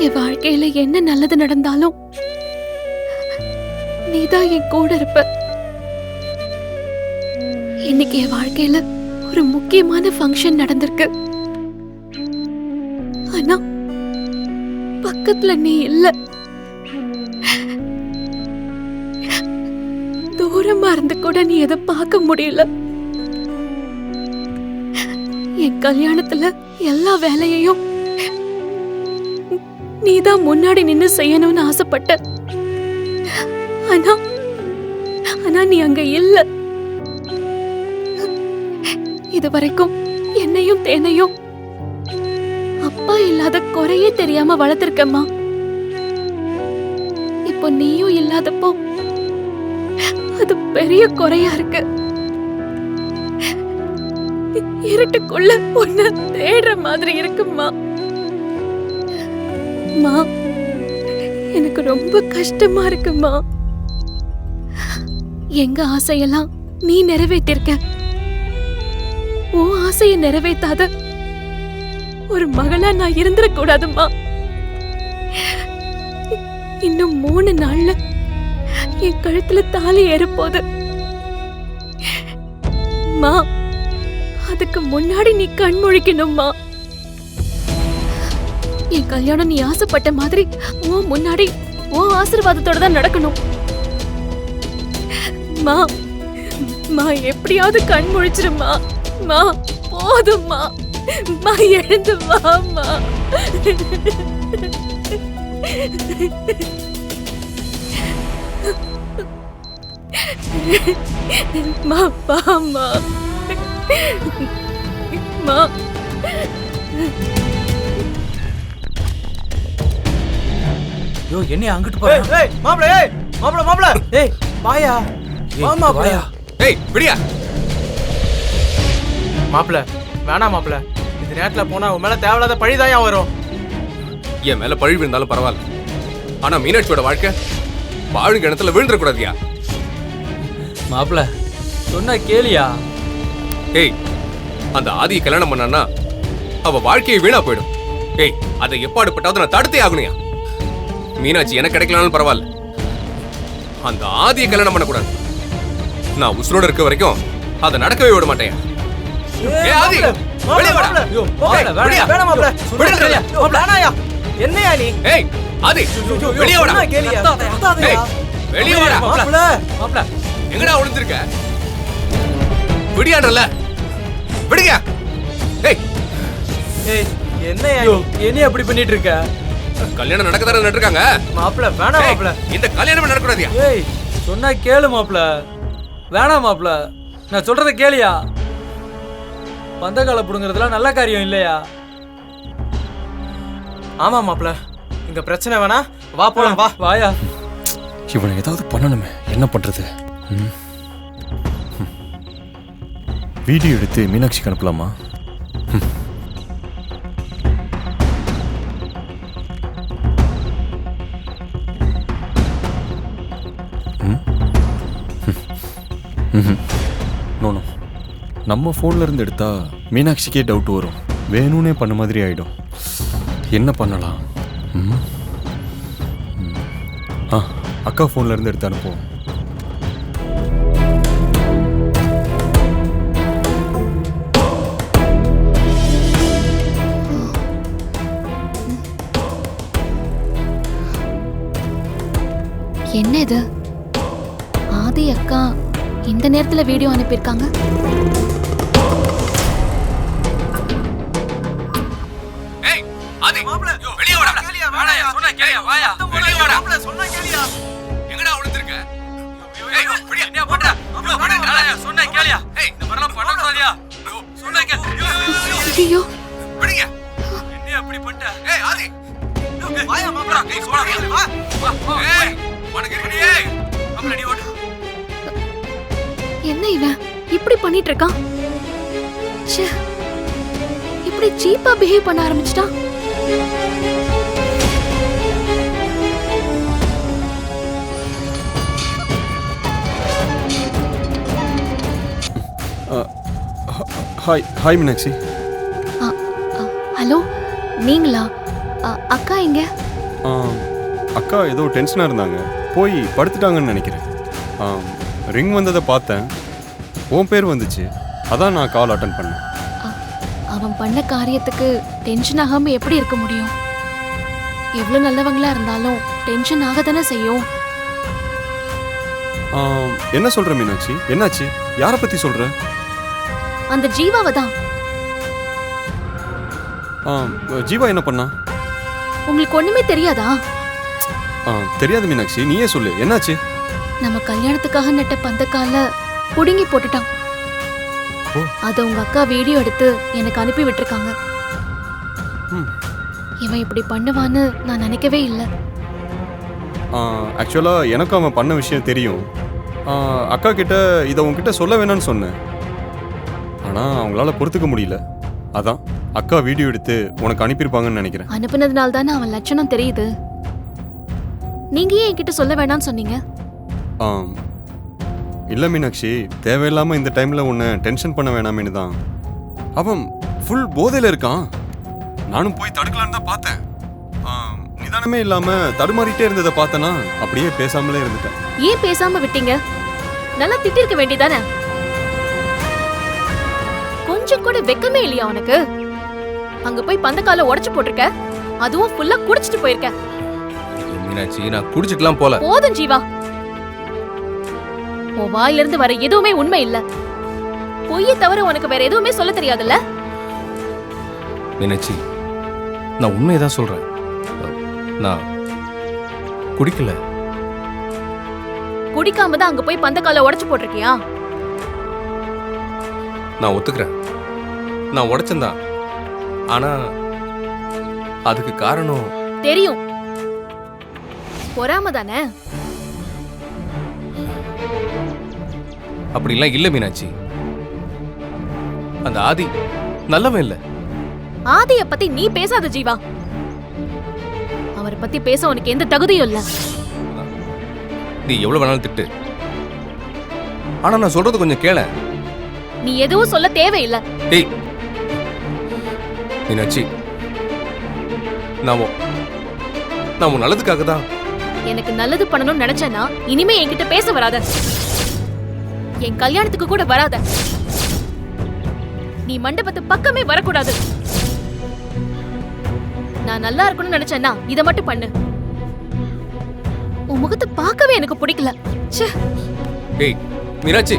என் வாழ்க்கையில என்ன நல்லது நடந்தாலும் நீதான் என் கூட இருப்ப. இன்னைக்கு என் வாழ்க்கையில ஒரு முக்கியமான ஃபங்க்ஷன் நடந்திருக்கு. ஆனா பக்கத்துல நீ இல்ல. தூரமா இருந்து கூட நீ எதை பார்க்க முடியல. என் கல்யாணத்துல எல்லா வேலையையும் நீதான் முன்னாடி நின்னு செய்யணும்னு ஆசைப்பட்ட. ஆனா நீ அங்க இல்ல. இதுவரைக்கும் என்னையும் தேனையும் அப்பா இல்லாத குறையே தெரியாம வளர்த்திருக்கம்மா. இப்போ நீயும் இல்லாதப்போ அது பெரிய குறையா இருக்கு. இருட்டுக்குள்ள உன்னை தேடுற மாதிரி இருக்குமா. மா, எனக்கு ரொம்ப கஷ்டமா இருக்குமா. எங்க ஆசையெல்லாம் நீ நிறைவேற்றிருக்க. உன் ஆசையை நிறைவேற்றாத ஒரு மகளா நான் இருந்துடக்கூடாதுமா. இன்னும் 3 நாள்ல என் கழுத்துல தாலி ஏறப்போகுது. மா, அதுக்கு முன்னாடி நீ கண் முழிக்கணும்மா. என் கல்யாணம் நீ ஆசைப்பட்ட மாதிரி உன் முன்னாடி உன் ஆசீர்வாதத்தோட தான் நடக்கணும். மா, மா எப்படியாவது கண் முழிச்சிருமா. மா போதும்மா. மா எழுந்து வாமா. மா வாமா. மா யோ என்ன அங்கிட்டு போற? ஏய் மாப்ள, ஏய் மாப்ள மாப்ள, ஏய் வாயா. வா மாப்ள. ஏய் விடியா. மாப்ள வேணாம் மாப்ள. இந்த நேரத்துல போனா உன் மேல தேவையில்லாத பழிதாயா வரும். என் மேல பழி விழுந்தாலும் பரவாயில்ல. ஆனா மீனாட்சியோட வாழ்க்கை வாழும் கிணத்துல விழுந்துட கூடாதியா. மாப்ள சொன்னா கேளியா. ஏய் அந்த ஆதியை கல்யாணம் பண்ணான்னா அவ வாழ்க்கையை வீணா போயிடும். ஏய் அதை எப்பாடுபட்டாவது நான் தடுத்தே ஆகணுயா. மீனாட்சி எனக்கு கிடைக்கலாம்னு பரவாயில்ல. அந்த ஆதியை கல்யாணம் பண்ணக்கூடாது. நான் உசுரோட இருக்க வரைக்கும் அதை நடக்கவே விட மாட்டேன். ஏய் ஆதி வெளிய வாடா. யோ மாப்ள வேணாம் மாப்ள. வெளிய மாப்ள வேணாயா. என்னையா நீ? ஏய் ஆதி வெளிய வாடா. சொன்னா கேளியா. ஏய் வெளிய வாடா. மாப்ள மாப்ள எங்கடா ஒளிஞ்சிருக்க? விடியாடல விடுங்க. ஏய் ஏய் என்னையா யோ நீ? என்ன அப்படி பண்ணிட்டு இருக்க? கல்யாணம் நடக்கதானே நட்டுருக்காங்க. மாப்ள வேணாம் மாப்ள. இந்த கல்யாணம் நடக்கூடாதியா. ஏய் சொன்னா கேளு மாப்ள. வேணாம் மாப்ள, நான் சொல்றத கேளியா. பந்தகால புடுங்கிறதுலாம் நல்ல காரியம் இல்லையா. ஆமா மாப்ள, இந்த பிரச்சனை வேணா. வா போலாம் வா. வாயா. இவனை ஏதாவது பண்ணணுமே, என்ன பண்றது? வீடியோ எடுத்து மீனாட்சிக்கு அனுப்பலாமா? நோ, நம்ம ஃபோன்ல இருந்து எடுத்தா மீனாட்சிக்கே டவுட் வரும். வேணும்னே பண்ண மாதிரி ஆயிடும். என்ன பண்ணலாம்? அக்கா ஃபோன்ல இருந்து எடுத்து அனுப்புவோம். என்ன இது? ஆதி அக்கா இந்த நேரத்துல வீடியோ அனுப்பியிருக்காங்க. ஏய் ஆதி மாப்ள வெளிய வாடா. கேளியா வேணாயா. சொன்னா கேளியா. வாயா. வெளிய வாடா. மாப்ள சொன்னா கேளியா. எங்கடா ஒளிஞ்சிருக்க? ஏய் விடியா. என்ன பண்ற? யோ வாயா. சொன்னா கேளியா. ஏய் இந்த மாதிரிலாம் பண்ண கூடாதியா. யோ சொன்னா கே. ஐயோ, விடுங்க. என்ன அப்படி பண்ணிட்ட? ஏய் ஆதி வாயா மாப்ள. ஏய் போடா வா. ஏய் உனக்கு இருக்கடி. ஏய் மாப்ள நீ ஓடு. என்ன இவன் இப்படி பண்ணிட்டு இருக்கான்? ச்சே, இப்படி சீப்பா பிஹேவ் பண்ண ஆரம்பிச்சிட்டான். ஹாய் மீனாட்சி. ஹலோ, நீங்களா? அக்கா எங்க? அக்கா ஏதோ டென்ஷனாக இருந்தாங்க, போய் படுத்துட்டாங்கன்னு நினைக்கிறேன். ரிங் வந்ததை பார்த்தேன், உன் பேர் வந்துச்சு, அதான் நான் கால் அட்டன் பண்ணேன். அவன் பண்ண காரியத்துக்கு டென்ஷன் ஆகாம எப்படி இருக்க முடியும்? எவ்வளவு நல்லவங்களா இருந்தாலும் டென்ஷன் ஆக தானே செய்யும். என்ன சொல்ற மீனாட்சி? என்னாச்சு? யாரை பத்தி சொல்ற? அந்த ஜீவாவை தான். ஜீவா என்ன பண்ணா? உங்களுக்கு ஒண்ணுமே தெரியாதா? தெரியாது மீனாட்சி, நீயே சொல்லு, என்னாச்சு? நம்ம கல்யாணத்துக்காக நட்ட பந்தக்கால புடுங்கி போட்டுட்டான். அத உங்க அக்கா வீடியோ எடுத்து எனக்கு அனுப்பி விட்டுருக்காங்க. இவன் இப்படி பண்ணுவான்னு நான் நினைக்கவே இல்லை. ஆக்சுவலாக எனக்கும் அவன் பண்ண விஷயம் தெரியும். அக்கா கிட்ட இதை உங்ககிட்ட சொல்ல வேணாம்னு சொன்னேன், ஆனால் அவங்களால பொறுத்துக்க முடியல. அதான் அக்கா வீடியோ எடுத்து உனக்கு அனுப்பியிருப்பாங்கன்னு நினைக்கிறேன். அனுப்புனதுனால தானே அவன் லட்சணம் தெரியுது. நீங்க ஏன் என்கிட்ட சொல்ல வேணாம்னு சொன்னீங்க? இல்லை மீனாட்சி, தேவையில்லாமல் இந்த டைமில் உன்னை டென்ஷன் பண்ண வேணாமேனு தான். அவன் ஃபுல் போதையில் இருக்கான். நானும் போய் தடுக்கலான்னு தான் பார்த்தேன். நிதானமே இல்லாமல் தடுமாறிட்டே இருந்ததை பார்த்தேன்னா அப்படியே பேசாமலே இருந்துட்டேன். ஏன் பேசாம விட்டீங்க? நல்லா திட்டிருக்க வேண்டியதானே? கொஞ்சம் கூட வெக்கமே இல்லையா உனக்கு? அங்க போய் பந்தக்கால உடைச்சு போட்டிருக்க, அதுவும் ஃபுல்லா குடிச்சிட்டு போயிருக்க. மீனாட்சி, நான் குடிச்சிட்டுலாம் போல. போதும் ஜீவா, உன் வாயிலிருந்து வர எதுவுமே உண்மை இல்ல. பொய்யை தவிர உனக்கு வேற எதுவுமே சொல்ல தெரியாதுல்ல? மீனாட்சி, நான் உண்மையதான் சொல்றேன். நான் குடிக்கல. குடிக்காம தான் அங்க போய் பந்தக்கால உடைச்சு போட்டிருக்கியா? நான் ஒத்துக்கிறேன், நான் உடைச்சேன்தான். ஆனா அதுக்கு காரணம் தெரியும், பொறாம தானே? அப்படிலாம் இல்ல மீனாட்சி. அந்த ஆதி நல்லவன் இல்ல. ஆதிய பத்தி நீ பேசாத ஜீவா. அவரை பத்தி பேச உனக்கு எந்த தகுதியும் இல்ல. நீ எவ்வளவு வேணாலும் திட்டு, ஆனா நான் சொல்றது கொஞ்சம் கேள. நீ எதுவும் சொல்ல தேவையில்லை. ஏய் மீனாட்சி, நான் உன் நல்லதுக்காக தான். எனக்கு நல்லது பண்ணணும்னு நினைச்சேன்னா இனிமே என்கிட்ட பேச வராத. என் கல்யாணத்துக்கு கூட வராத. நீ மண்டபத்து பக்கமே வரக்கூடாது. நான் நல்லா இருக்கணும்னு நினைச்சேன்னா இத மட்டும் பண்ணு. உன் முகத்தை பார்க்கவே எனக்கு பிடிக்கல. ச்சே. ஏய் மீனாட்சி,